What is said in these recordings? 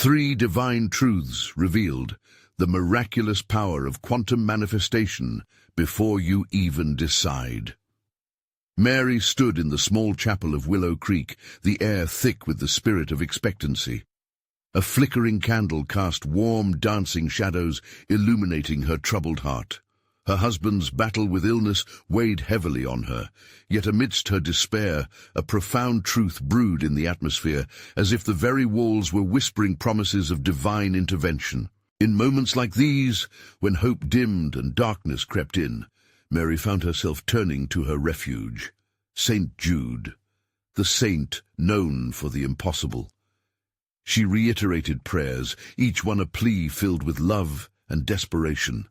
Three divine truths revealed, the miraculous power of quantum manifestation before you even decide. Mary stood in the small chapel of Willow Creek, the air thick with the spirit of expectancy. A flickering candle cast warm, dancing shadows, illuminating her troubled heart. Her husband's battle with illness weighed heavily on her, yet amidst her despair, a profound truth brewed in the atmosphere, as if the very walls were whispering promises of divine intervention. In moments like these, when hope dimmed and darkness crept in, Mary found herself turning to her refuge, St. Jude, the saint known for the impossible. She reiterated prayers, each one a plea filled with love and desperation.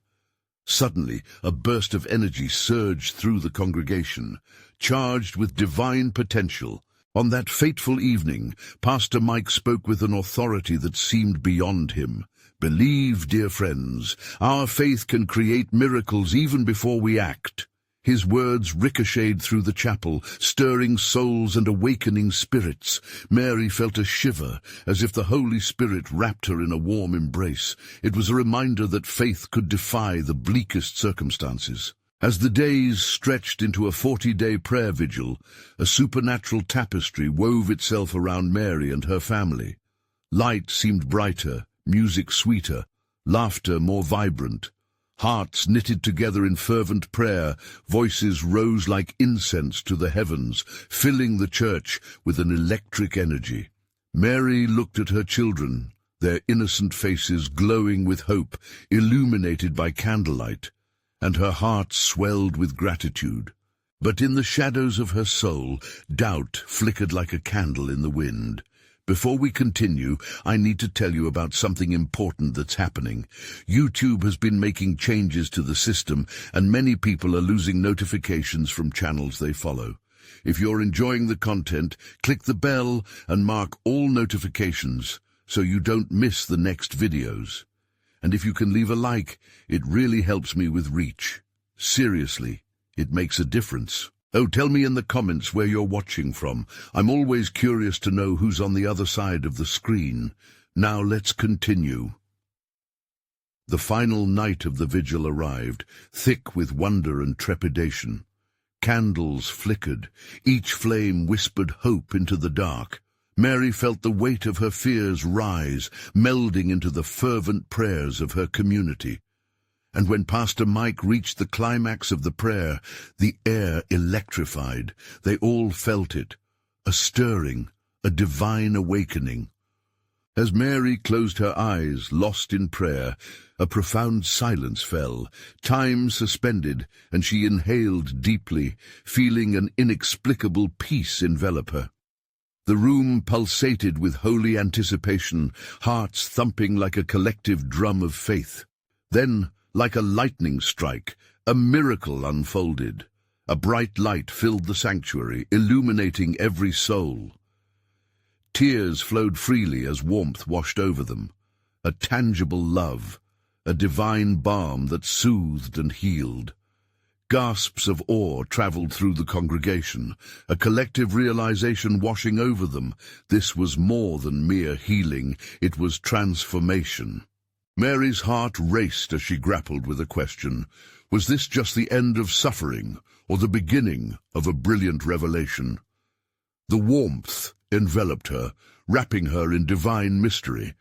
Suddenly, a burst of energy surged through the congregation, charged with divine potential. On that fateful evening, Pastor Mike spoke with an authority that seemed beyond him. Believe, dear friends, our faith can create miracles even before we act. His words ricocheted through the chapel, stirring souls and awakening spirits. Mary felt a shiver, as if the Holy Spirit wrapped her in a warm embrace. It was a reminder that faith could defy the bleakest circumstances. As the days stretched into a 40-day prayer vigil, a supernatural tapestry wove itself around Mary and her family. Light seemed brighter, music sweeter, laughter more vibrant. Hearts knitted together in fervent prayer, voices rose like incense to the heavens, filling the church with an electric energy. Mary looked at her children, their innocent faces glowing with hope, illuminated by candlelight, and her heart swelled with gratitude. But in the shadows of her soul, doubt flickered like a candle in the wind. Before we continue, I need to tell you about something important that's happening. YouTube has been making changes to the system, and many people are losing notifications from channels they follow. If you're enjoying the content, click the bell and mark all notifications so you don't miss the next videos. And if you can leave a like, it really helps me with reach. Seriously, it makes a difference. Oh, tell me in the comments where you're watching from. I'm always curious to know who's on the other side of the screen. Now let's continue. The final night of the vigil arrived, thick with wonder and trepidation. Candles flickered, each flame whispered hope into the dark. Mary felt the weight of her fears rise, melding into the fervent prayers of her community. And when Pastor Mike reached the climax of the prayer, the air electrified. They all felt it, a stirring, a divine awakening. As Mary closed her eyes, lost in prayer, a profound silence fell, time suspended, and she inhaled deeply, feeling an inexplicable peace envelop her. The room pulsated with holy anticipation, hearts thumping like a collective drum of faith. Then, like a lightning strike, a miracle unfolded. A bright light filled the sanctuary, illuminating every soul. Tears flowed freely as warmth washed over them. A tangible love, a divine balm that soothed and healed. Gasps of awe traveled through the congregation, a collective realization washing over them. This was more than mere healing, it was transformation. Mary's heart raced as she grappled with a question. Was this just the end of suffering, or the beginning of a brilliant revelation? The warmth enveloped her, wrapping her in divine mystery,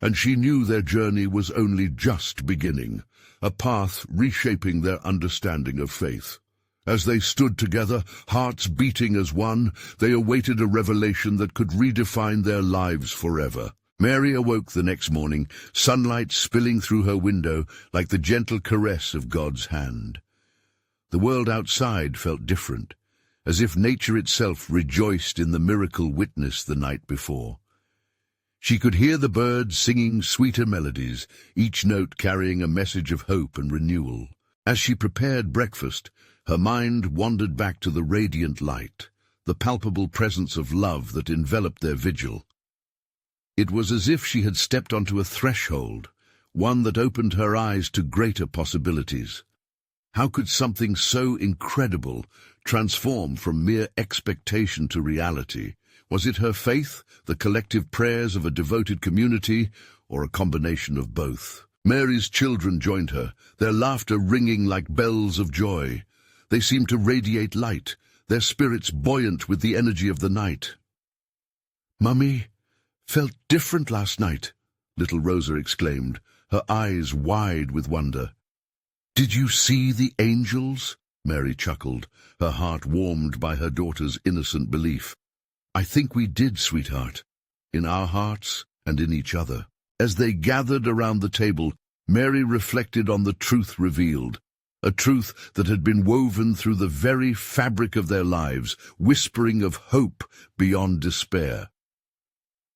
and she knew their journey was only just beginning, a path reshaping their understanding of faith. As they stood together, hearts beating as one, they awaited a revelation that could redefine their lives forever. Mary awoke the next morning, sunlight spilling through her window like the gentle caress of God's hand. The world outside felt different, as if nature itself rejoiced in the miracle witnessed the night before. She could hear the birds singing sweeter melodies, each note carrying a message of hope and renewal. As she prepared breakfast, her mind wandered back to the radiant light, the palpable presence of love that enveloped their vigil. It was as if she had stepped onto a threshold, one that opened her eyes to greater possibilities. How could something so incredible transform from mere expectation to reality, Was it her faith, the collective prayers of a devoted community, or a combination of both? Mary's children joined her, their laughter ringing like bells of joy. They seemed to radiate light, their spirits buoyant with the energy of the night. "Mummy felt different last night," little Rosa exclaimed, her eyes wide with wonder. "Did you see the angels?" Mary chuckled, her heart warmed by her daughter's innocent belief. "I think we did, sweetheart, in our hearts and in each other." As they gathered around the table, Mary reflected on the truth revealed, a truth that had been woven through the very fabric of their lives, whispering of hope beyond despair.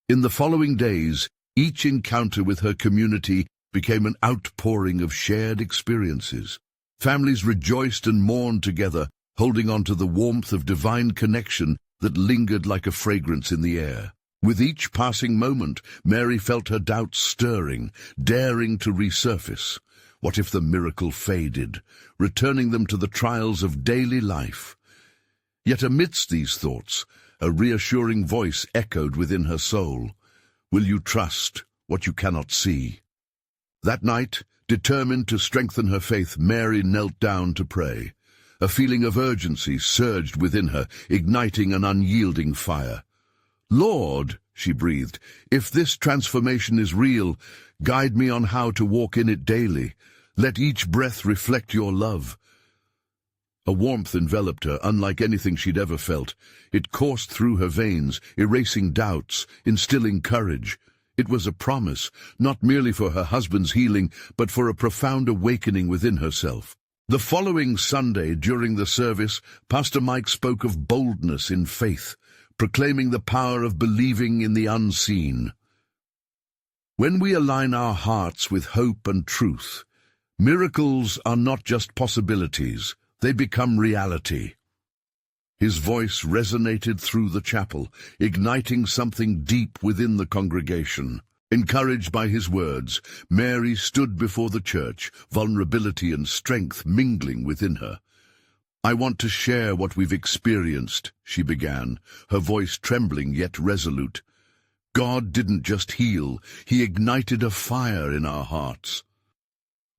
In the following days, each encounter with her community became an outpouring of shared experiences. Families rejoiced and mourned together, holding on to the warmth of divine connection that lingered like a fragrance in the air. With each passing moment, Mary felt her doubts stirring, daring to resurface. What if the miracle faded, returning them to the trials of daily life? Yet amidst these thoughts, a reassuring voice echoed within her soul. "Will you trust what you cannot see?" That night, determined to strengthen her faith, Mary knelt down to pray. A feeling of urgency surged within her, igniting an unyielding fire. "Lord," she breathed, "if this transformation is real, guide me on how to walk in it daily. Let each breath reflect your love." A warmth enveloped her, unlike anything she'd ever felt. It coursed through her veins, erasing doubts, instilling courage. It was a promise, not merely for her husband's healing, but for a profound awakening within herself. The following Sunday, during the service, Pastor Mike spoke of boldness in faith, proclaiming the power of believing in the unseen. When we align our hearts with hope and truth, miracles are not just possibilities, they become reality. His voice resonated through the chapel, igniting something deep within the congregation. Encouraged by his words, Mary stood before the church, vulnerability and strength mingling within her. "I want to share what we've experienced," she began, her voice trembling yet resolute. "God didn't just heal, he ignited a fire in our hearts."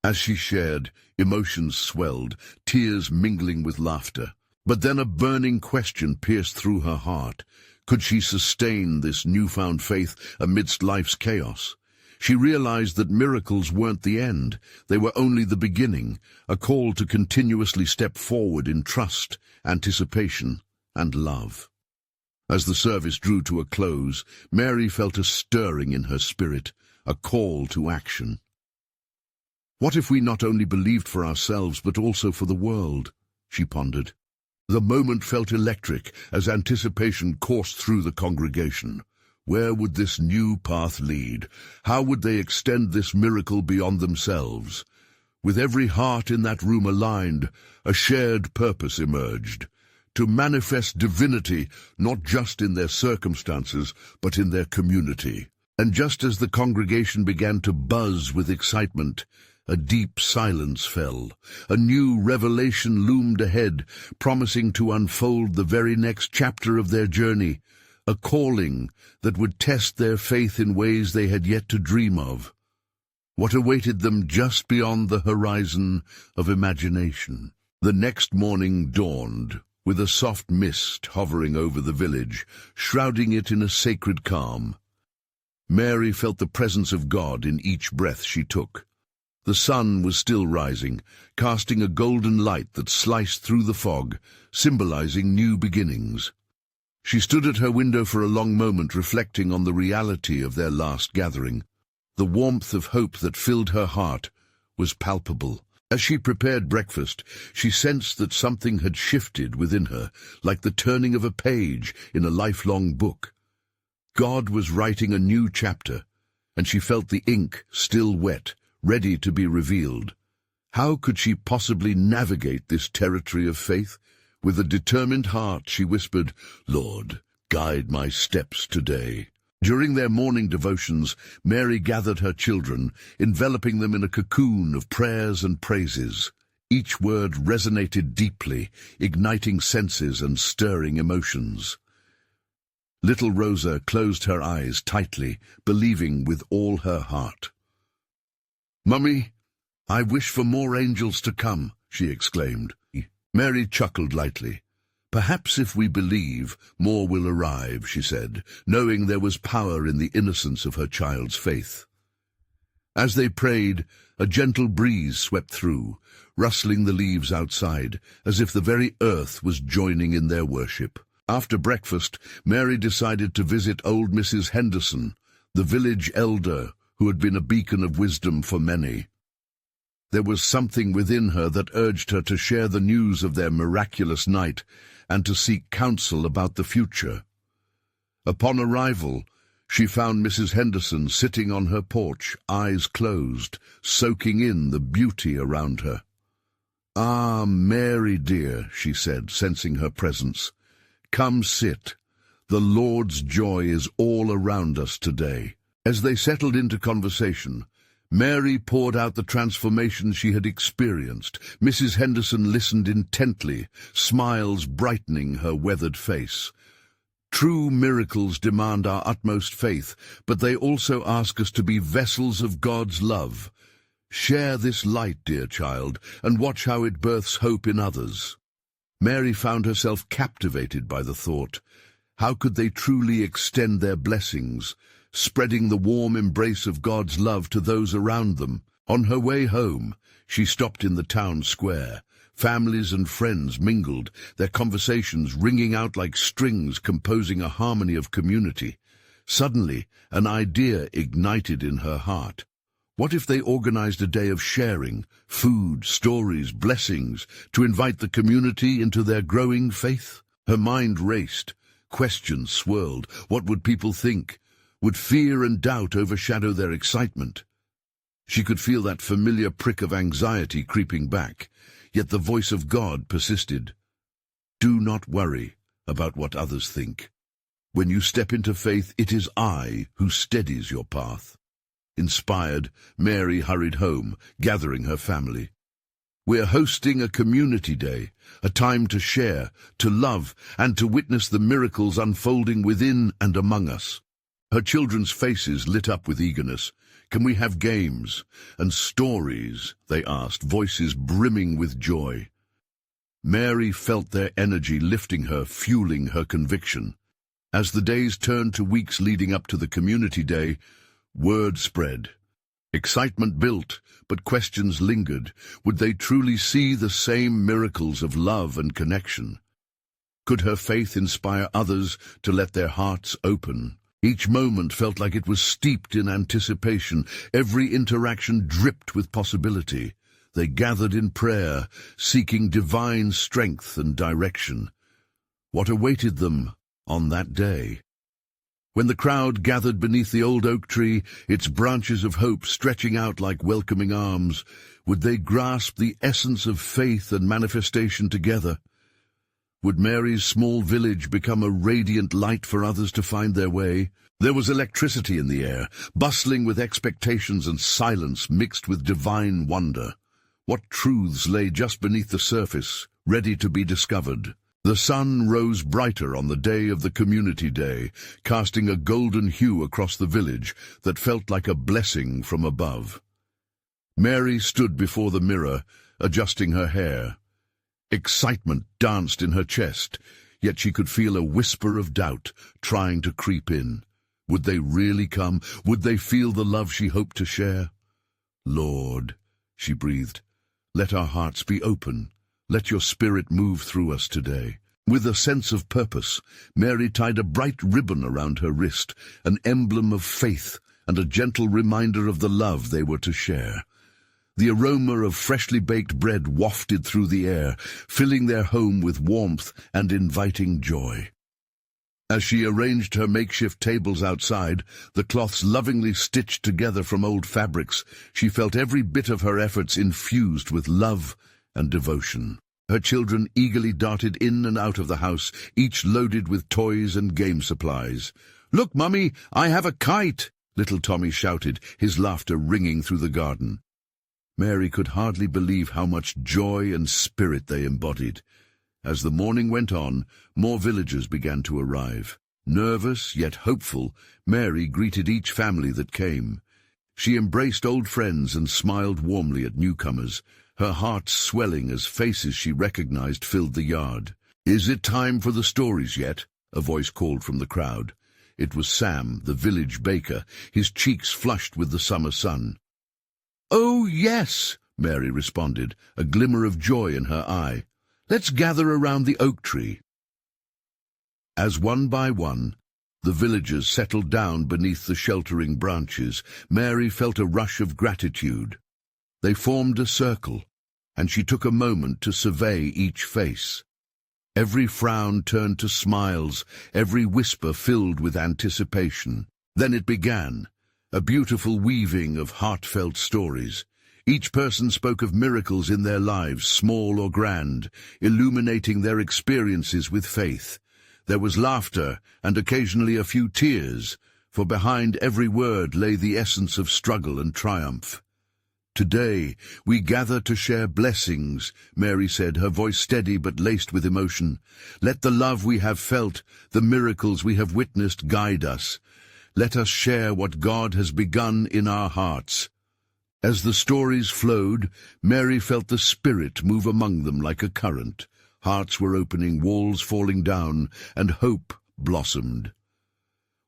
As she shared, emotions swelled, tears mingling with laughter. But then a burning question pierced through her heart. Could she sustain this newfound faith amidst life's chaos? She realized that miracles weren't the end. They were only the beginning, a call to continuously step forward in trust, anticipation, and love. As the service drew to a close, Mary felt a stirring in her spirit, a call to action. What if we not only believed for ourselves, but also for the world? She pondered. The moment felt electric as anticipation coursed through the congregation. Where would this new path lead? How would they extend this miracle beyond themselves? With every heart in that room aligned, a shared purpose emerged. To manifest divinity, not just in their circumstances, but in their community. And just as the congregation began to buzz with excitement, a deep silence fell. A new revelation loomed ahead, promising to unfold the very next chapter of their journey, a calling that would test their faith in ways they had yet to dream of. What awaited them just beyond the horizon of imagination? The next morning dawned, with a soft mist hovering over the village, shrouding it in a sacred calm. Mary felt the presence of God in each breath she took. The sun was still rising, casting a golden light that sliced through the fog, symbolizing new beginnings. She stood at her window for a long moment, reflecting on the reality of their last gathering. The warmth of hope that filled her heart was palpable. As she prepared breakfast, she sensed that something had shifted within her, like the turning of a page in a lifelong book. God was writing a new chapter, and she felt the ink still wet, ready to be revealed. How could she possibly navigate this territory of faith? With a determined heart, she whispered, "Lord, guide my steps today." During their morning devotions, Mary gathered her children, enveloping them in a cocoon of prayers and praises. Each word resonated deeply, igniting senses and stirring emotions. Little Rosa closed her eyes tightly, believing with all her heart. "Mummy, I wish for more angels to come," she exclaimed. Mary chuckled lightly. "Perhaps if we believe, more will arrive," she said, knowing there was power in the innocence of her child's faith. As they prayed, a gentle breeze swept through, rustling the leaves outside, as if the very earth was joining in their worship. After breakfast, Mary decided to visit old Mrs. Henderson, the village elder who had been a beacon of wisdom for many. There was something within her that urged her to share the news of their miraculous night and to seek counsel about the future. Upon arrival, she found Mrs. Henderson sitting on her porch, eyes closed, soaking in the beauty around her. "Ah, Mary dear," she said, sensing her presence. "Come sit. The Lord's joy is all around us today." As they settled into conversation, Mary poured out the transformation she had experienced. Mrs. Henderson listened intently, smiles brightening her weathered face. "True miracles demand our utmost faith, but they also ask us to be vessels of God's love. Share this light, dear child, and watch how it births hope in others." Mary found herself captivated by the thought. How could they truly extend their blessings, spreading the warm embrace of God's love to those around them? On her way home, she stopped in the town square. Families and friends mingled, their conversations ringing out like strings composing a harmony of community. Suddenly, an idea ignited in her heart. What if they organized a day of sharing, food, stories, blessings, to invite the community into their growing faith? Her mind raced. Questions swirled. What would people think? Would fear and doubt overshadow their excitement? She could feel that familiar prick of anxiety creeping back, yet the voice of God persisted. "Do not worry about what others think. When you step into faith, it is I who steadies your path." Inspired, Mary hurried home, gathering her family. "We're hosting a community day, a time to share, to love, and to witness the miracles unfolding within and among us." Her children's faces lit up with eagerness. "Can we have games and stories?" they asked, voices brimming with joy. Mary felt their energy lifting her, fueling her conviction. As the days turned to weeks leading up to the community day, word spread. Excitement built, but questions lingered. Would they truly see the same miracles of love and connection? Could her faith inspire others to let their hearts open? Each moment felt like it was steeped in anticipation. Every interaction dripped with possibility. They gathered in prayer, seeking divine strength and direction. What awaited them on that day? When the crowd gathered beneath the old oak tree, its branches of hope stretching out like welcoming arms, would they grasp the essence of faith and manifestation together? Would Mary's small village become a radiant light for others to find their way? There was electricity in the air, bustling with expectations and silence mixed with divine wonder. What truths lay just beneath the surface, ready to be discovered? The sun rose brighter on the day of the community day, casting a golden hue across the village that felt like a blessing from above. Mary stood before the mirror, adjusting her hair. Excitement danced in her chest, yet she could feel a whisper of doubt trying to creep in. Would they really come? Would they feel the love she hoped to share? "Lord," she breathed, "let our hearts be open. Let your spirit move through us today." With a sense of purpose, Mary tied a bright ribbon around her wrist, an emblem of faith and a gentle reminder of the love they were to share. The aroma of freshly baked bread wafted through the air, filling their home with warmth and inviting joy. As she arranged her makeshift tables outside, the cloths lovingly stitched together from old fabrics, she felt every bit of her efforts infused with love and devotion. Her children eagerly darted in and out of the house, each loaded with toys and game supplies. "Look, Mummy, I have a kite!" little Tommy shouted, his laughter ringing through the garden. Mary could hardly believe how much joy and spirit they embodied. As the morning went on, more villagers began to arrive. Nervous yet hopeful, Mary greeted each family that came. She embraced old friends and smiled warmly at newcomers, her heart swelling as faces she recognized filled the yard. "Is it time for the stories yet?" a voice called from the crowd. It was Sam, the village baker, his cheeks flushed with the summer sun. "Oh, yes," Mary responded, a glimmer of joy in her eye. "Let's gather around the oak tree." As one by one, the villagers settled down beneath the sheltering branches, Mary felt a rush of gratitude. They formed a circle, and she took a moment to survey each face. Every frown turned to smiles, every whisper filled with anticipation. Then it began, a beautiful weaving of heartfelt stories. Each person spoke of miracles in their lives, small or grand, illuminating their experiences with faith. There was laughter and occasionally a few tears, for behind every word lay the essence of struggle and triumph. "Today, we gather to share blessings," Mary said, her voice steady but laced with emotion. "Let the love we have felt, the miracles we have witnessed guide us. Let us share what God has begun in our hearts." As the stories flowed, Mary felt the Spirit move among them like a current. Hearts were opening, walls falling down, and hope blossomed.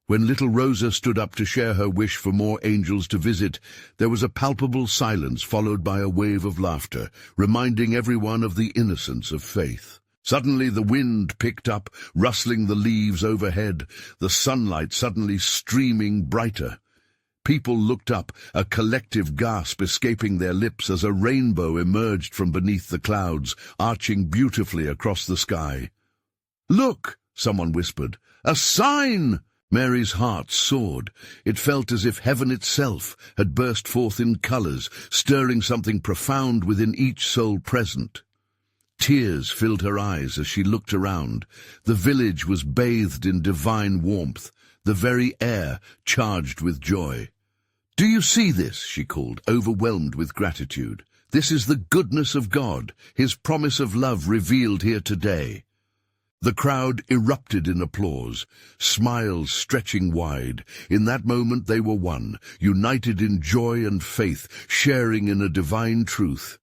When little Rosa stood up to share her wish for more angels to visit, there was a palpable silence followed by a wave of laughter, reminding everyone of the innocence of faith. Suddenly the wind picked up, rustling the leaves overhead, the sunlight suddenly streaming brighter. People looked up, a collective gasp escaping their lips as a rainbow emerged from beneath the clouds, arching beautifully across the sky. "Look!" someone whispered. "A sign!" Mary's heart soared. It felt as if heaven itself had burst forth in colors, stirring something profound within each soul present. Tears filled her eyes as she looked around. The village was bathed in divine warmth, the very air charged with joy. "Do you see this?" she called, overwhelmed with gratitude. "This is the goodness of God, His promise of love revealed here today." The crowd erupted in applause, smiles stretching wide. In that moment they were one, united in joy and faith, sharing in a divine truth.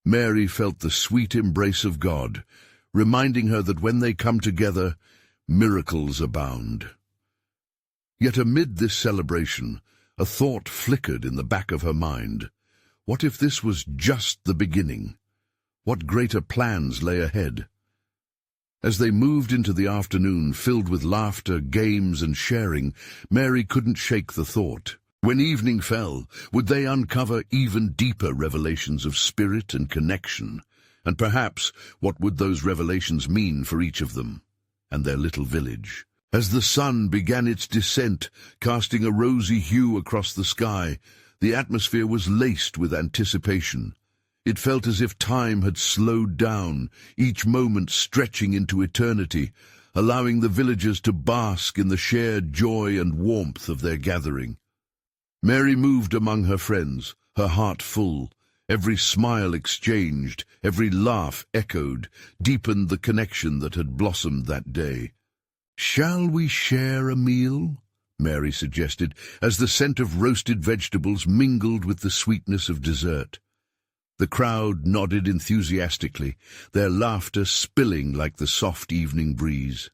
Mary felt the sweet embrace of God, reminding her that when they come together, miracles abound. Yet amid this celebration, a thought flickered in the back of her mind. What if this was just the beginning? What greater plans lay ahead? As they moved into the afternoon, filled with laughter, games, and sharing, Mary couldn't shake the thought. When evening fell, would they uncover even deeper revelations of spirit and connection? And perhaps, what would those revelations mean for each of them and their little village? As the sun began its descent, casting a rosy hue across the sky, the atmosphere was laced with anticipation. It felt as if time had slowed down, each moment stretching into eternity, allowing the villagers to bask in the shared joy and warmth of their gathering. Mary moved among her friends, her heart full. Every smile exchanged, every laugh echoed, deepened the connection that had blossomed that day. "Shall we share a meal?" Mary suggested, as the scent of roasted vegetables mingled with the sweetness of dessert. The crowd nodded enthusiastically, their laughter spilling like the soft evening breeze.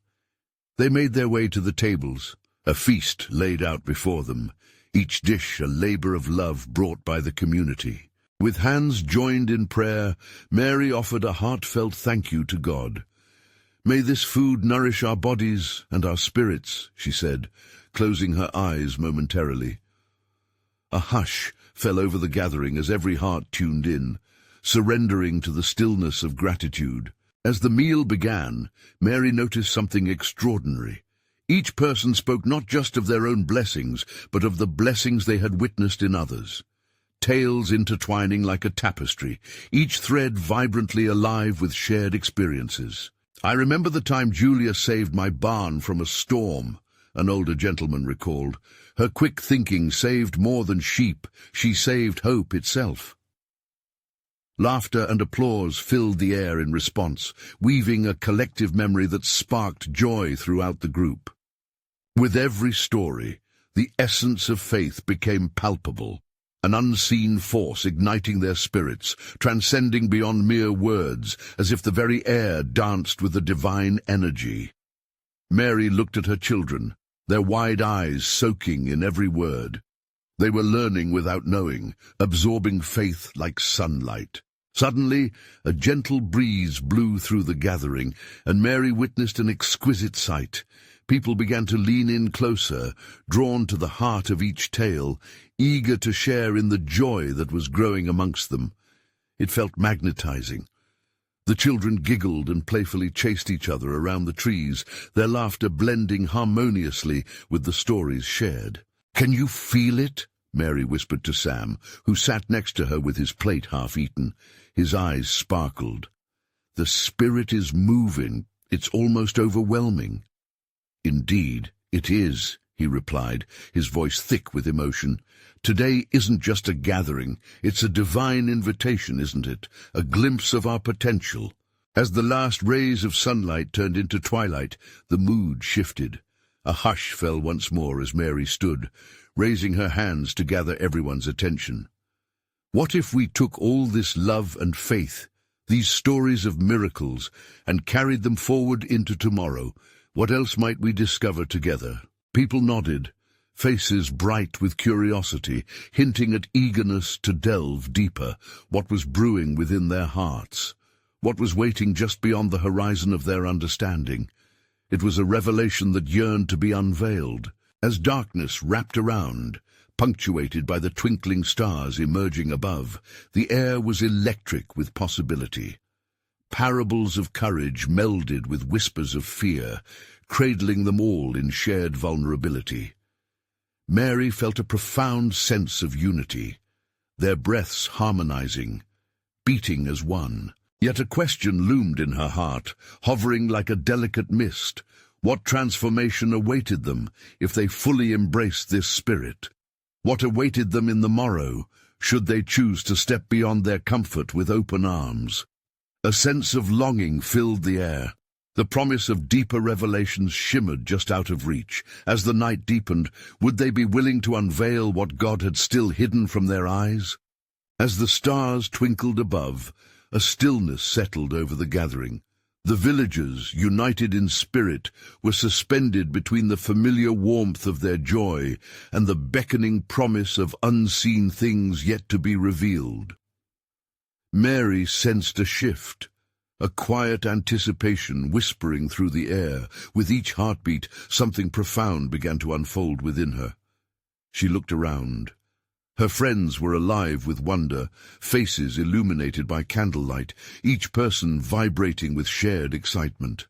They made their way to the tables, a feast laid out before them, each dish a labor of love brought by the community. With hands joined in prayer, Mary offered a heartfelt thank you to God. "May this food nourish our bodies and our spirits," she said, closing her eyes momentarily. A hush fell over the gathering as every heart tuned in, surrendering to the stillness of gratitude. As the meal began, Mary noticed something extraordinary. Each person spoke not just of their own blessings, but of the blessings they had witnessed in others. Tales intertwining like a tapestry, each thread vibrantly alive with shared experiences. "I remember the time Julia saved my barn from a storm," an older gentleman recalled. "Her quick thinking saved more than sheep. She saved hope itself." Laughter and applause filled the air in response, weaving a collective memory that sparked joy throughout the group. With every story, the essence of faith became palpable, an unseen force igniting their spirits, transcending beyond mere words, as if the very air danced with a divine energy. Mary looked at her children, their wide eyes soaking in every word. They were learning without knowing, absorbing faith like sunlight. Suddenly, a gentle breeze blew through the gathering, and Mary witnessed an exquisite sight. People began to lean in closer, drawn to the heart of each tale, eager to share in the joy that was growing amongst them. It felt magnetizing. The children giggled and playfully chased each other around the trees, their laughter blending harmoniously with the stories shared. "Can you feel it?" Mary whispered to Sam, who sat next to her with his plate half-eaten. His eyes sparkled. "The spirit is moving. It's almost overwhelming." "Indeed, it is," he replied, his voice thick with emotion. "Today isn't just a gathering. It's a divine invitation, isn't it? A glimpse of our potential." As the last rays of sunlight turned into twilight, the mood shifted. A hush fell once more as Mary stood, raising her hands to gather everyone's attention. What if we took all this love and faith, these stories of miracles, and carried them forward into tomorrow? What else might we discover together? People nodded, faces bright with curiosity, hinting at eagerness to delve deeper. What was brewing within their hearts? What was waiting just beyond the horizon of their understanding? It was a revelation that yearned to be unveiled. As darkness wrapped around, punctuated by the twinkling stars emerging above, the air was electric with possibility. Parables of courage melded with whispers of fear, cradling them all in shared vulnerability. Mary felt a profound sense of unity, their breaths harmonizing, beating as one. Yet a question loomed in her heart, hovering like a delicate mist. What transformation awaited them if they fully embraced this spirit? What awaited them in the morrow, should they choose to step beyond their comfort with open arms? A sense of longing filled the air. The promise of deeper revelations shimmered just out of reach. As the night deepened, would they be willing to unveil what God had still hidden from their eyes? As the stars twinkled above, a stillness settled over the gathering. The villagers, united in spirit, were suspended between the familiar warmth of their joy and the beckoning promise of unseen things yet to be revealed. Mary sensed a shift, a quiet anticipation whispering through the air. With each heartbeat, something profound began to unfold within her. She looked around. Her friends were alive with wonder, faces illuminated by candlelight, each person vibrating with shared excitement.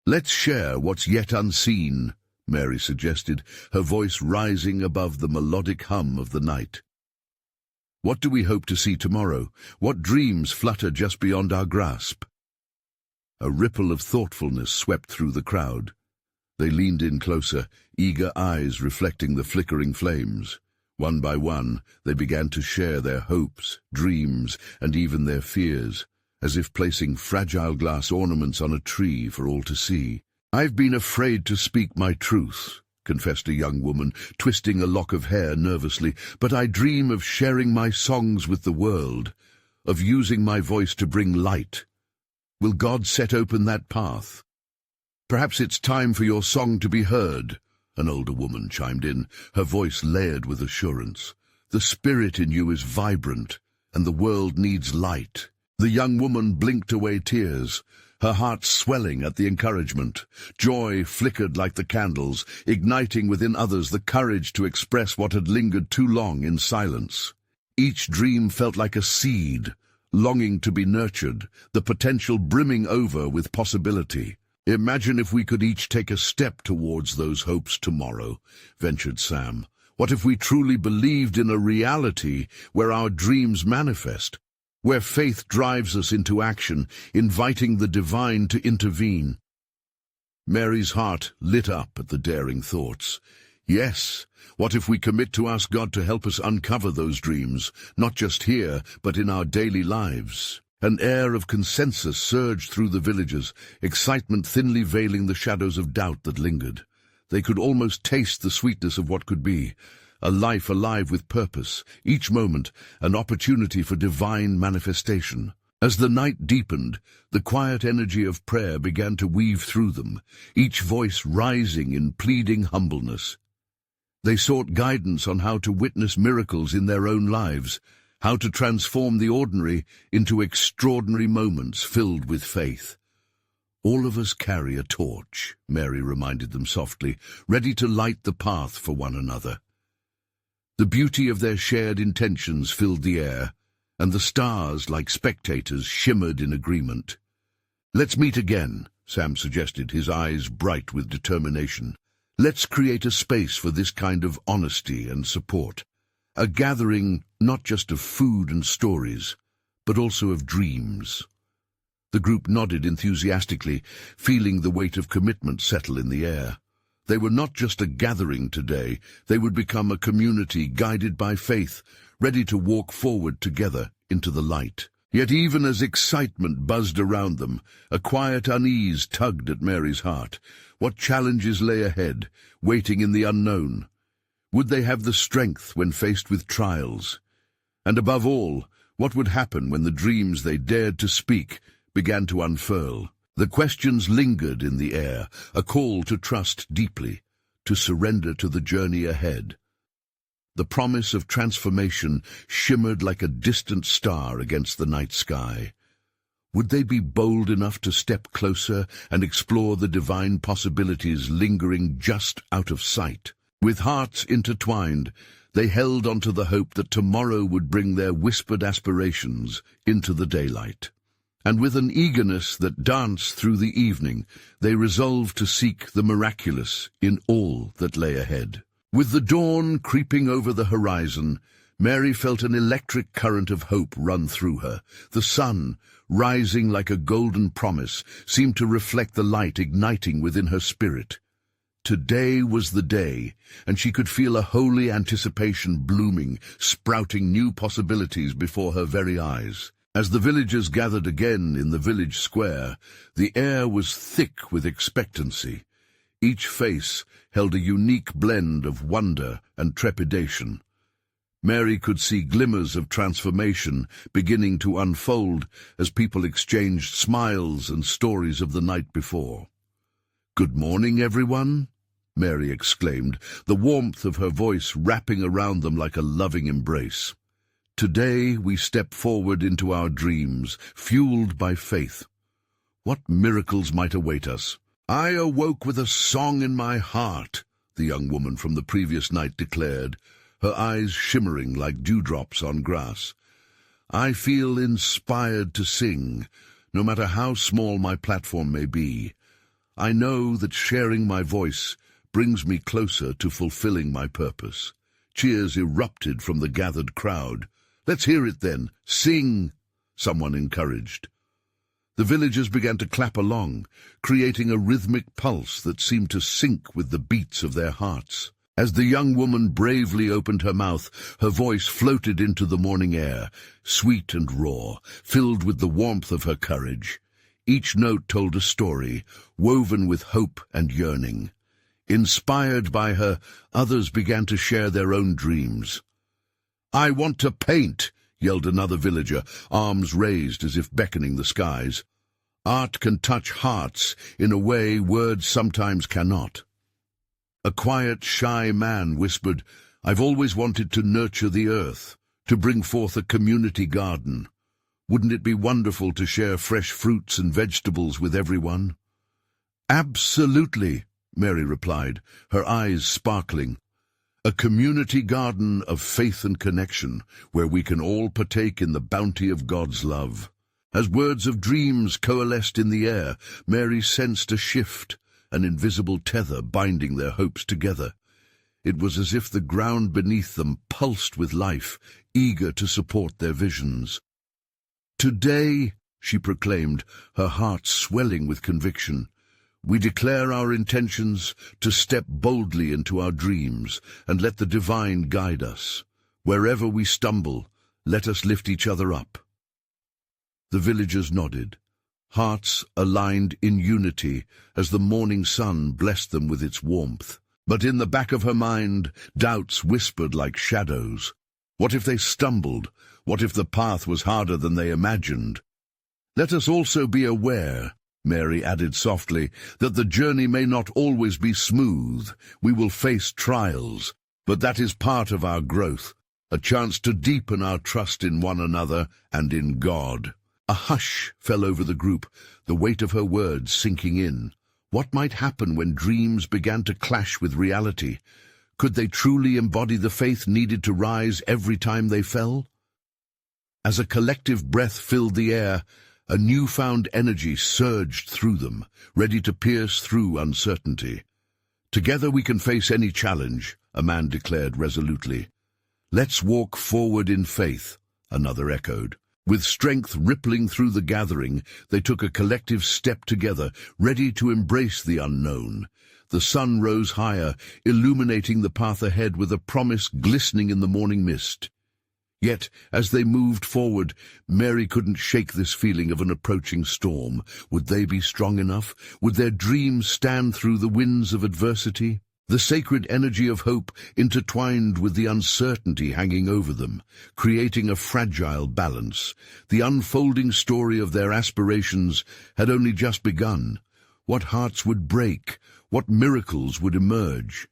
"Let's share what's yet unseen," Mary suggested, her voice rising above the melodic hum of the night. "What do we hope to see tomorrow? What dreams flutter just beyond our grasp?" A ripple of thoughtfulness swept through the crowd. They leaned in closer, eager eyes reflecting the flickering flames. One by one, they began to share their hopes, dreams, and even their fears, as if placing fragile glass ornaments on a tree for all to see. "I've been afraid to speak my truth," confessed a young woman, twisting a lock of hair nervously, "but I dream of sharing my songs with the world, of using my voice to bring light. Will God set open that path?" "Perhaps it's time for your song to be heard," an older woman chimed in, her voice layered with assurance. "The spirit in you is vibrant, and the world needs light." The young woman blinked away tears, her heart swelling at the encouragement. Joy flickered like the candles, igniting within others the courage to express what had lingered too long in silence. Each dream felt like a seed, longing to be nurtured, the potential brimming over with possibility. "Imagine if we could each take a step towards those hopes tomorrow," ventured Sam. "What if we truly believed in a reality where our dreams manifest, where faith drives us into action, inviting the divine to intervene?" Mary's heart lit up at the daring thoughts. Yes, what if we commit to ask God to help us uncover those dreams, not just here, but in our daily lives? An air of consensus surged through the villagers, excitement thinly veiling the shadows of doubt that lingered. They could almost taste the sweetness of what could be, a life alive with purpose, each moment an opportunity for divine manifestation. As the night deepened, the quiet energy of prayer began to weave through them, each voice rising in pleading humbleness. They sought guidance on how to witness miracles in their own lives, how to transform the ordinary into extraordinary moments filled with faith. "All of us carry a torch," Mary reminded them softly, ready to light the path for one another. The beauty of their shared intentions filled the air, and the stars, like spectators, shimmered in agreement. "Let's meet again," Sam suggested, his eyes bright with determination. "Let's create a space for this kind of honesty and support. A gathering not just of food and stories, but also of dreams." The group nodded enthusiastically, feeling the weight of commitment settle in the air. They were not just a gathering today, they would become a community guided by faith, ready to walk forward together into the light. Yet even as excitement buzzed around them, a quiet unease tugged at Mary's heart. What challenges lay ahead, waiting in the unknown? Would they have the strength when faced with trials? And above all, what would happen when the dreams they dared to speak began to unfurl? The questions lingered in the air, a call to trust deeply, to surrender to the journey ahead. The promise of transformation shimmered like a distant star against the night sky. Would they be bold enough to step closer and explore the divine possibilities lingering just out of sight? With hearts intertwined, they held onto the hope that tomorrow would bring their whispered aspirations into the daylight. And with an eagerness that danced through the evening, they resolved to seek the miraculous in all that lay ahead. With the dawn creeping over the horizon, Mary felt an electric current of hope run through her. The sun, rising like a golden promise, seemed to reflect the light igniting within her spirit. Today was the day, and she could feel a holy anticipation blooming, sprouting new possibilities before her very eyes. As the villagers gathered again in the village square, the air was thick with expectancy. Each face held a unique blend of wonder and trepidation. Mary could see glimmers of transformation beginning to unfold as people exchanged smiles and stories of the night before. "Good morning, everyone," Mary exclaimed, the warmth of her voice wrapping around them like a loving embrace. "Today we step forward into our dreams, fueled by faith. What miracles might await us?" "I awoke with a song in my heart," the young woman from the previous night declared, her eyes shimmering like dewdrops on grass. "I feel inspired to sing, no matter how small my platform may be. I know that sharing my voice brings me closer to fulfilling my purpose." Cheers erupted from the gathered crowd. "Let's hear it then. Sing," someone encouraged. The villagers began to clap along, creating a rhythmic pulse that seemed to sync with the beats of their hearts. As the young woman bravely opened her mouth, her voice floated into the morning air, sweet and raw, filled with the warmth of her courage. Each note told a story, woven with hope and yearning. Inspired by her, others began to share their own dreams. "I want to paint," yelled another villager, arms raised as if beckoning the skies. "Art can touch hearts in a way words sometimes cannot." A quiet, shy man whispered, "I've always wanted to nurture the earth, to bring forth a community garden. Wouldn't it be wonderful to share fresh fruits and vegetables with everyone?" "Absolutely," Mary replied, her eyes sparkling. "A community garden of faith and connection, where we can all partake in the bounty of God's love." As words of dreams coalesced in the air, Mary sensed a shift, an invisible tether binding their hopes together. It was as if the ground beneath them pulsed with life, eager to support their visions. "Today," she proclaimed, her heart swelling with conviction, "we declare our intentions to step boldly into our dreams and let the divine guide us. Wherever we stumble, let us lift each other up." The villagers nodded, hearts aligned in unity as the morning sun blessed them with its warmth. But in the back of her mind, doubts whispered like shadows. What if they stumbled? What if the path was harder than they imagined? Let us also be aware, Mary added softly, that the journey may not always be smooth. We will face trials, but that is part of our growth, a chance to deepen our trust in one another and in God. A hush fell over the group, the weight of her words sinking in. What might happen when dreams began to clash with reality? Could they truly embody the faith needed to rise every time they fell? As a collective breath filled the air, a newfound energy surged through them, ready to pierce through uncertainty. Together we can face any challenge, a man declared resolutely. Let's walk forward in faith, another echoed. With strength rippling through the gathering, they took a collective step together, ready to embrace the unknown. The sun rose higher, illuminating the path ahead with a promise glistening in the morning mist. Yet, as they moved forward, Mary couldn't shake this feeling of an approaching storm. Would they be strong enough? Would their dreams stand through the winds of adversity? The sacred energy of hope intertwined with the uncertainty hanging over them, creating a fragile balance. The unfolding story of their aspirations had only just begun. What hearts would break? What miracles would emerge?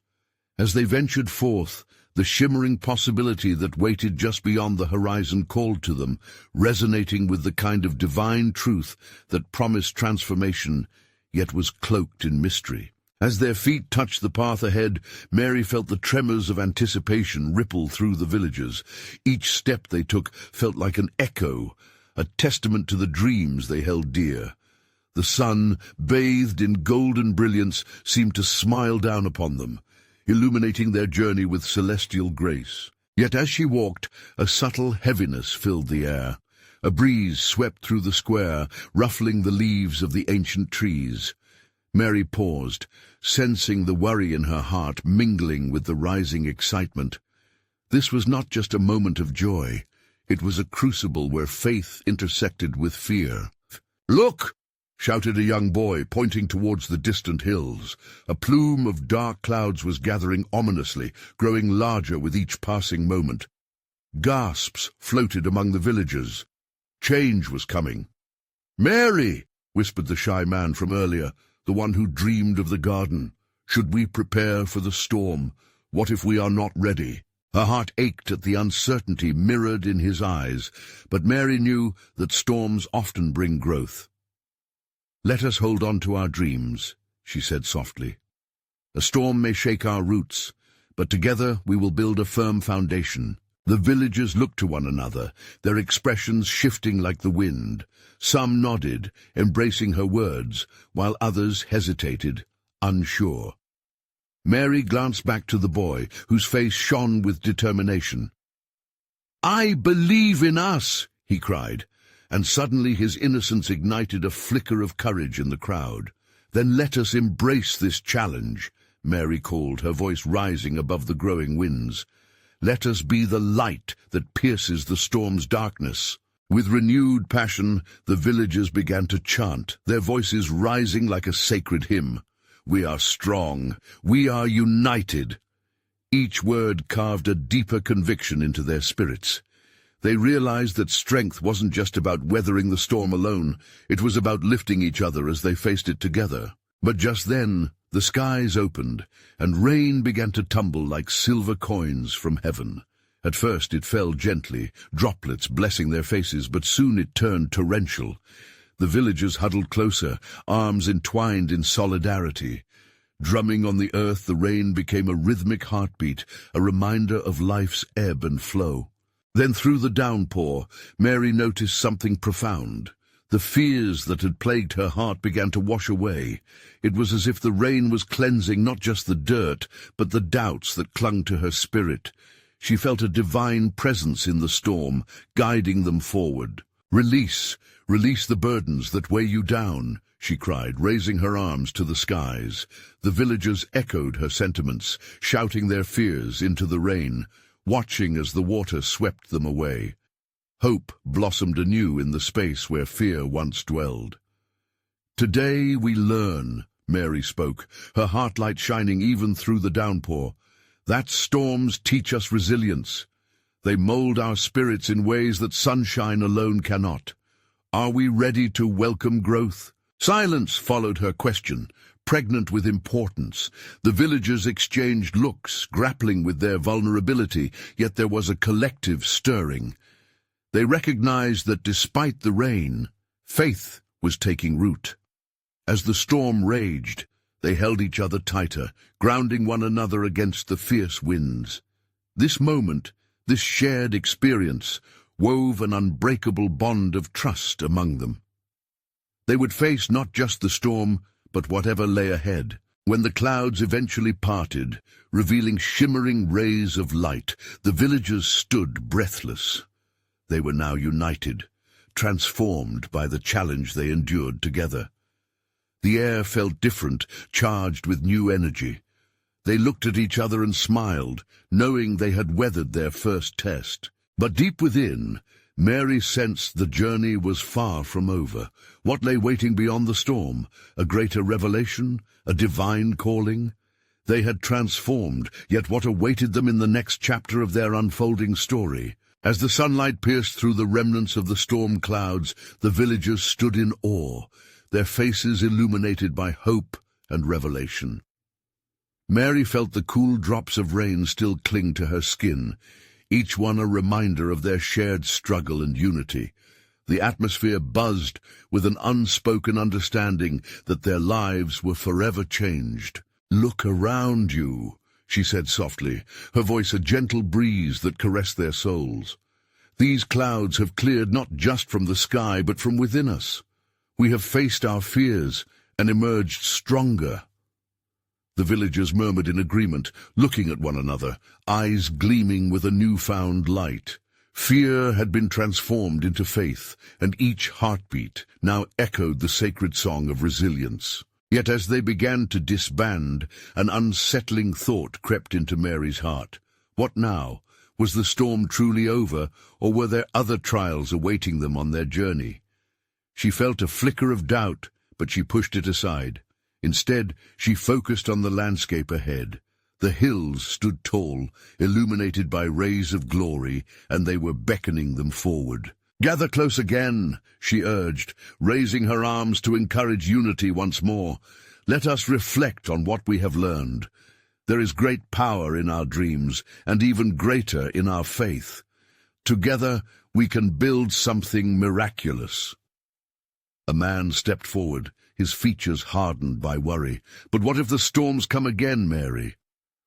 As they ventured forth, the shimmering possibility that waited just beyond the horizon called to them, resonating with the kind of divine truth that promised transformation, yet was cloaked in mystery. As their feet touched the path ahead, Mary felt the tremors of anticipation ripple through the villagers. Each step they took felt like an echo, a testament to the dreams they held dear. The sun, bathed in golden brilliance, seemed to smile down upon them, illuminating their journey with celestial grace. Yet as she walked, a subtle heaviness filled the air. A breeze swept through the square, ruffling the leaves of the ancient trees. Mary paused, sensing the worry in her heart mingling with the rising excitement. This was not just a moment of joy. It was a crucible where faith intersected with fear. "Look!" shouted a young boy, pointing towards the distant hills. A plume of dark clouds was gathering ominously, growing larger with each passing moment. Gasps floated among the villagers. Change was coming. "Mary!" whispered the shy man from earlier, the one who dreamed of the garden. "Should we prepare for the storm? What if we are not ready?" Her heart ached at the uncertainty mirrored in his eyes, but Mary knew that storms often bring growth. "Let us hold on to our dreams," she said softly. "A storm may shake our roots, but together we will build a firm foundation." The villagers looked to one another, their expressions shifting like the wind. Some nodded, embracing her words, while others hesitated, unsure. Mary glanced back to the boy, whose face shone with determination. "I believe in us!" he cried, and suddenly his innocence ignited a flicker of courage in the crowd. "Then let us embrace this challenge," Mary called, her voice rising above the growing winds. "Let us be the light that pierces the storm's darkness." With renewed passion, the villagers began to chant, their voices rising like a sacred hymn. "We are strong. We are united." Each word carved a deeper conviction into their spirits. They realized that strength wasn't just about weathering the storm alone, it was about lifting each other as they faced it together. But just then, the skies opened, and rain began to tumble like silver coins from heaven. At first it fell gently, droplets blessing their faces, but soon it turned torrential. The villagers huddled closer, arms entwined in solidarity. Drumming on the earth, the rain became a rhythmic heartbeat, a reminder of life's ebb and flow. Then through the downpour, Mary noticed something profound. The fears that had plagued her heart began to wash away. It was as if the rain was cleansing not just the dirt, but the doubts that clung to her spirit. She felt a divine presence in the storm, guiding them forward. "Release the burdens that weigh you down," she cried, raising her arms to the skies. The villagers echoed her sentiments, shouting their fears into the rain, watching as the water swept them away. Hope blossomed anew in the space where fear once dwelled. "Today we learn," Mary spoke, her heart light shining even through the downpour. That storms teach us resilience. They mold our spirits in ways that sunshine alone cannot. Are we ready to welcome growth? Silence followed her question, pregnant with importance. The villagers exchanged looks, grappling with their vulnerability, yet there was a collective stirring. They recognized that despite the rain, faith was taking root. As the storm raged, they held each other tighter, grounding one another against the fierce winds. This moment, this shared experience, wove an unbreakable bond of trust among them. They would face not just the storm, but whatever lay ahead. When the clouds eventually parted, revealing shimmering rays of light, the villagers stood breathless. They were now united, transformed by the challenge they endured together. The air felt different, charged with new energy. They looked at each other and smiled, knowing they had weathered their first test. But deep within, Mary sensed the journey was far from over. What lay waiting beyond the storm? A greater revelation? A divine calling? They had transformed, yet what awaited them in the next chapter of their unfolding story? As the sunlight pierced through the remnants of the storm clouds, the villagers stood in awe, their faces illuminated by hope and revelation. Mary felt the cool drops of rain still cling to her skin, each one a reminder of their shared struggle and unity. The atmosphere buzzed with an unspoken understanding that their lives were forever changed. "Look around you," she said softly, her voice a gentle breeze that caressed their souls. "These clouds have cleared not just from the sky, but from within us. We have faced our fears and emerged stronger." The villagers murmured in agreement, looking at one another, eyes gleaming with a newfound light. Fear had been transformed into faith, and each heartbeat now echoed the sacred song of resilience. Yet as they began to disband, an unsettling thought crept into Mary's heart. What now? Was the storm truly over, or were there other trials awaiting them on their journey? She felt a flicker of doubt, but she pushed it aside. Instead, she focused on the landscape ahead. The hills stood tall, illuminated by rays of glory, and they were beckoning them forward. "Gather close again," she urged, raising her arms to encourage unity once more. "Let us reflect on what we have learned. There is great power in our dreams, and even greater in our faith. Together, we can build something miraculous." A man stepped forward, his features hardened by worry. "But what if the storms come again, Mary?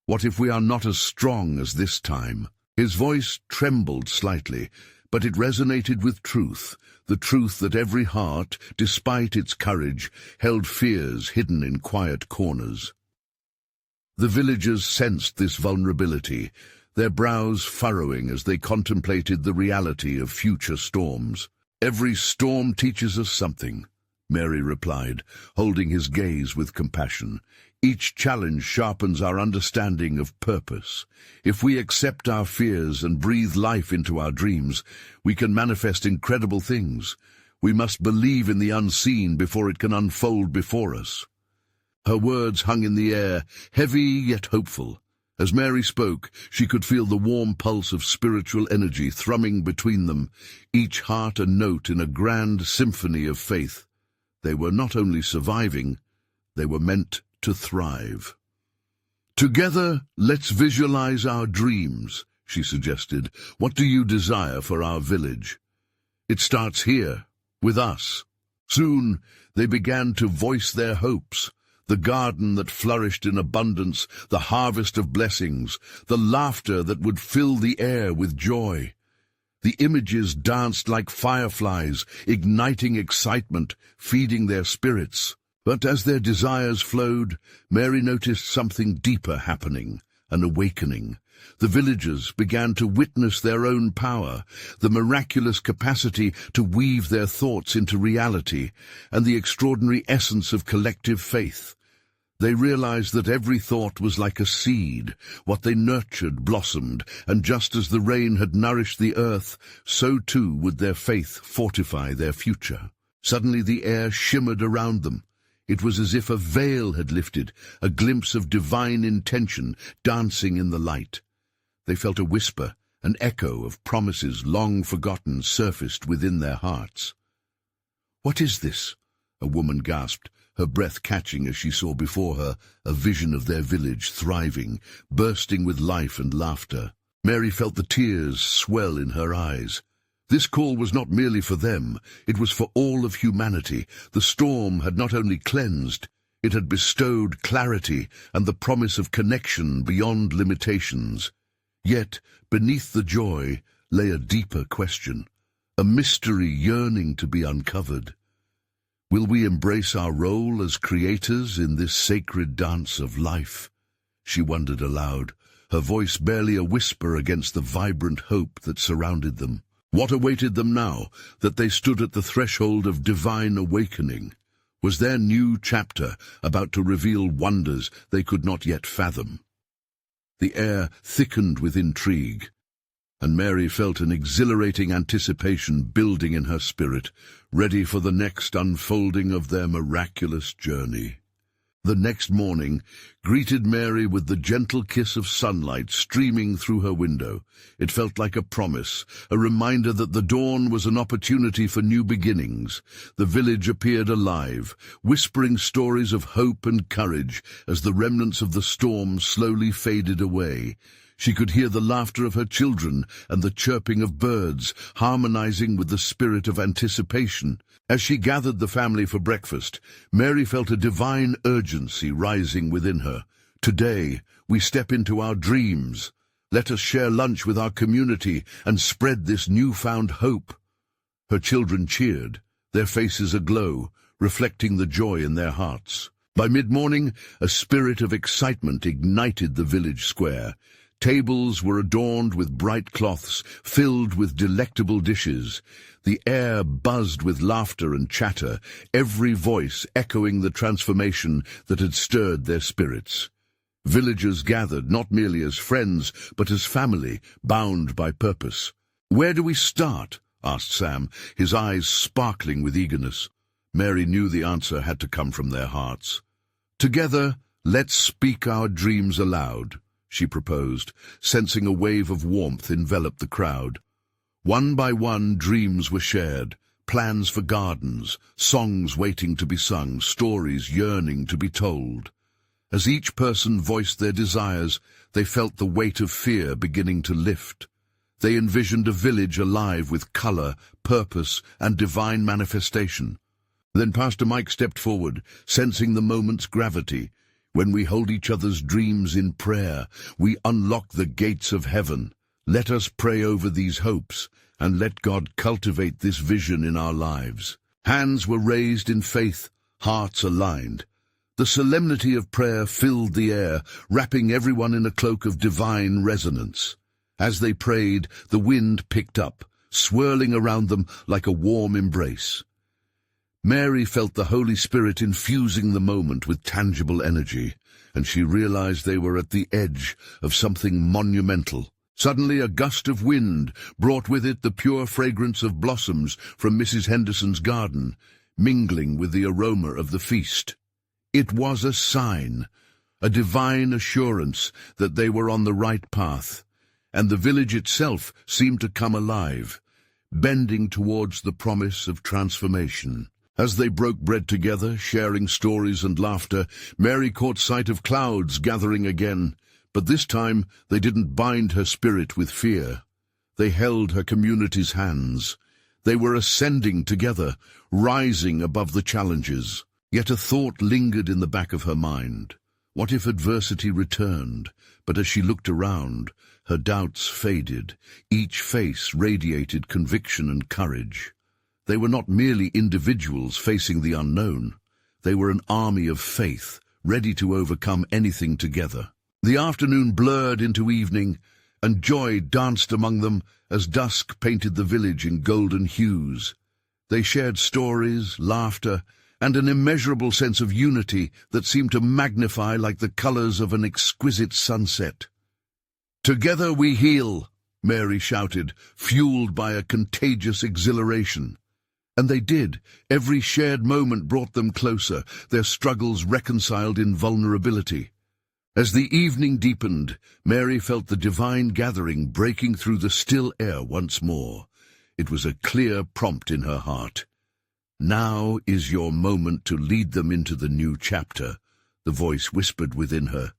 What if we are not as strong as this time?" His voice trembled slightly, but it resonated with truth, the truth that every heart, despite its courage, held fears hidden in quiet corners. The villagers sensed this vulnerability, their brows furrowing as they contemplated the reality of future storms. "Every storm teaches us something," Mary replied, holding his gaze with compassion. "Each challenge sharpens our understanding of purpose. If we accept our fears and breathe life into our dreams, we can manifest incredible things. We must believe in the unseen before it can unfold before us." Her words hung in the air, heavy yet hopeful. As Mary spoke, she could feel the warm pulse of spiritual energy thrumming between them, each heart a note in a grand symphony of faith. They were not only surviving, they were meant to thrive. "Together, let's visualize our dreams," she suggested. "What do you desire for our village?" "It starts here, with us." Soon, they began to voice their hopes. The garden that flourished in abundance, the harvest of blessings, the laughter that would fill the air with joy. The images danced like fireflies, igniting excitement, feeding their spirits. But as their desires flowed, Mary noticed something deeper happening, an awakening. The villagers began to witness their own power, the miraculous capacity to weave their thoughts into reality, and the extraordinary essence of collective faith. They realized that every thought was like a seed. What they nurtured blossomed, and just as the rain had nourished the earth, so too would their faith fortify their future. Suddenly the air shimmered around them. It was as if a veil had lifted, a glimpse of divine intention dancing in the light. They felt a whisper, an echo of promises long forgotten surfaced within their hearts. "What is this?" a woman gasped, her breath catching as she saw before her a vision of their village thriving, bursting with life and laughter. Mary felt the tears swell in her eyes. This call was not merely for them, it was for all of humanity. The storm had not only cleansed, it had bestowed clarity and the promise of connection beyond limitations. Yet, beneath the joy, lay a deeper question, a mystery yearning to be uncovered. Will we embrace our role as creators in this sacred dance of life? She wondered aloud, her voice barely a whisper against the vibrant hope that surrounded them. What awaited them now, that they stood at the threshold of divine awakening? Was their new chapter about to reveal wonders they could not yet fathom? The air thickened with intrigue, and Mary felt an exhilarating anticipation building in her spirit, ready for the next unfolding of their miraculous journey. The next morning greeted Mary with the gentle kiss of sunlight streaming through her window. It felt like a promise, a reminder that the dawn was an opportunity for new beginnings. The village appeared alive, whispering stories of hope and courage as the remnants of the storm slowly faded away. She could hear the laughter of her children and the chirping of birds, harmonizing with the spirit of anticipation. As she gathered the family for breakfast, Mary felt a divine urgency rising within her. Today, we step into our dreams. Let us share lunch with our community and spread this newfound hope. Her children cheered, their faces aglow, reflecting the joy in their hearts. By mid-morning, a spirit of excitement ignited the village square. Tables were adorned with bright cloths, filled with delectable dishes. The air buzzed with laughter and chatter, every voice echoing the transformation that had stirred their spirits. Villagers gathered not merely as friends, but as family, bound by purpose. "Where do we start?" asked Sam, his eyes sparkling with eagerness. Mary knew the answer had to come from their hearts. "Together, let's speak our dreams aloud," she proposed, sensing a wave of warmth envelop the crowd. One by one, dreams were shared, plans for gardens, songs waiting to be sung, stories yearning to be told. As each person voiced their desires, they felt the weight of fear beginning to lift. They envisioned a village alive with color, purpose, and divine manifestation. Then Pastor Mike stepped forward, sensing the moment's gravity. When we hold each other's dreams in prayer, we unlock the gates of heaven. Let us pray over these hopes, and let God cultivate this vision in our lives. Hands were raised in faith, hearts aligned. The solemnity of prayer filled the air, wrapping everyone in a cloak of divine resonance. As they prayed, the wind picked up, swirling around them like a warm embrace. Mary felt the Holy Spirit infusing the moment with tangible energy, and she realized they were at the edge of something monumental. Suddenly a gust of wind brought with it the pure fragrance of blossoms from Mrs. Henderson's garden, mingling with the aroma of the feast. It was a sign, a divine assurance that they were on the right path, and the village itself seemed to come alive, bending towards the promise of transformation. As they broke bread together, sharing stories and laughter, Mary caught sight of clouds gathering again. But this time they didn't bind her spirit with fear. They held her community's hands. They were ascending together, rising above the challenges. Yet a thought lingered in the back of her mind. What if adversity returned? But as she looked around, her doubts faded. Each face radiated conviction and courage. They were not merely individuals facing the unknown. They were an army of faith, ready to overcome anything together. The afternoon blurred into evening, and joy danced among them as dusk painted the village in golden hues. They shared stories, laughter, and an immeasurable sense of unity that seemed to magnify like the colors of an exquisite sunset. "Together we heal," Mary shouted, fueled by a contagious exhilaration. And they did. Every shared moment brought them closer, their struggles reconciled in vulnerability. As the evening deepened, Mary felt the divine gathering breaking through the still air once more. It was a clear prompt in her heart. "Now is your moment to lead them into the new chapter," the voice whispered within her.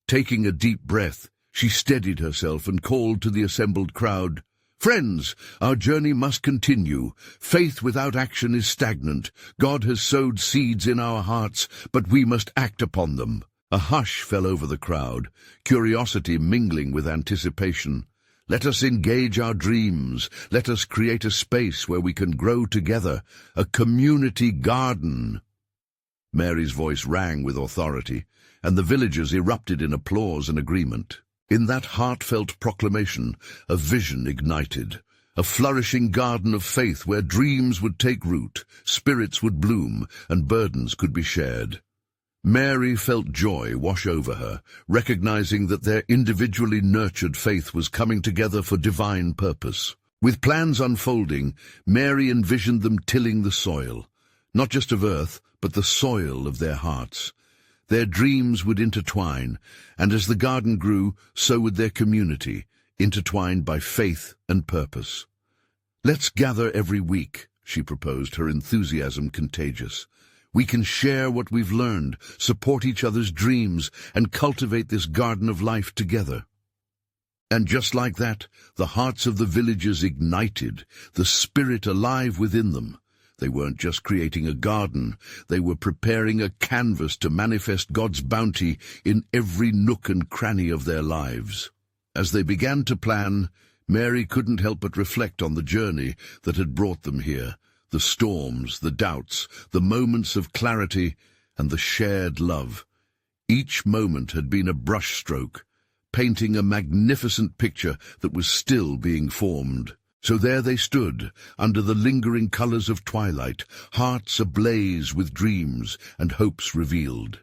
Taking a deep breath, she steadied herself and called to the assembled crowd, "Friends, our journey must continue. Faith without action is stagnant. God has sowed seeds in our hearts, but we must act upon them." A hush fell over the crowd, curiosity mingling with anticipation. Let us engage our dreams. Let us create a space where we can grow together, a community garden. Mary's voice rang with authority, and the villagers erupted in applause and agreement. In that heartfelt proclamation, a vision ignited, a flourishing garden of faith where dreams would take root, spirits would bloom, and burdens could be shared. Mary felt joy wash over her, recognizing that their individually nurtured faith was coming together for divine purpose. With plans unfolding, Mary envisioned them tilling the soil, not just of earth, but the soil of their hearts. Their dreams would intertwine, and as the garden grew, so would their community, intertwined by faith and purpose. "Let's gather every week," she proposed, her enthusiasm contagious. "We can share what we've learned, support each other's dreams, and cultivate this garden of life together." And just like that, the hearts of the villagers ignited, the spirit alive within them. They weren't just creating a garden, they were preparing a canvas to manifest God's bounty in every nook and cranny of their lives. As they began to plan, Mary couldn't help but reflect on the journey that had brought them here. The storms, the doubts, the moments of clarity, and the shared love. Each moment had been a brushstroke, painting a magnificent picture that was still being formed. So there they stood, under the lingering colors of twilight, hearts ablaze with dreams and hopes revealed.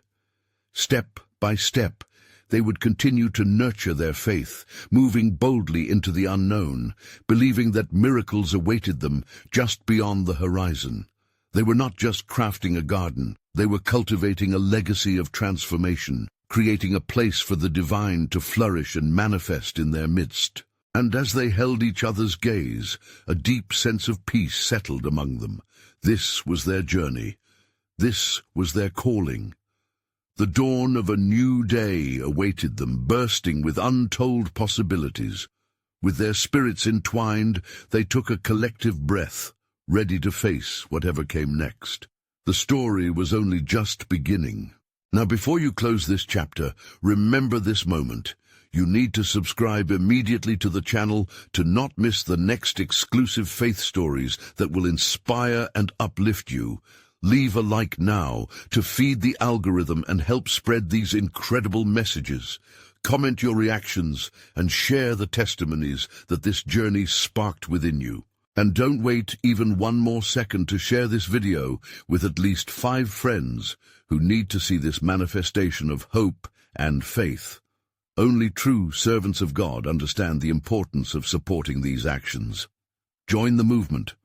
Step by step, they would continue to nurture their faith, moving boldly into the unknown, believing that miracles awaited them just beyond the horizon. They were not just crafting a garden, they were cultivating a legacy of transformation, creating a place for the divine to flourish and manifest in their midst. And as they held each other's gaze, a deep sense of peace settled among them. This was their journey. This was their calling. The dawn of a new day awaited them, bursting with untold possibilities. With their spirits entwined, they took a collective breath, ready to face whatever came next. The story was only just beginning. Now, before you close this chapter, remember this moment. You need to subscribe immediately to the channel to not miss the next exclusive faith stories that will inspire and uplift you. Leave a like now to feed the algorithm and help spread these incredible messages. Comment your reactions and share the testimonies that this journey sparked within you. And don't wait even one more second to share this video with at least 5 friends who need to see this manifestation of hope and faith. Only true servants of God understand the importance of supporting these actions. Join the movement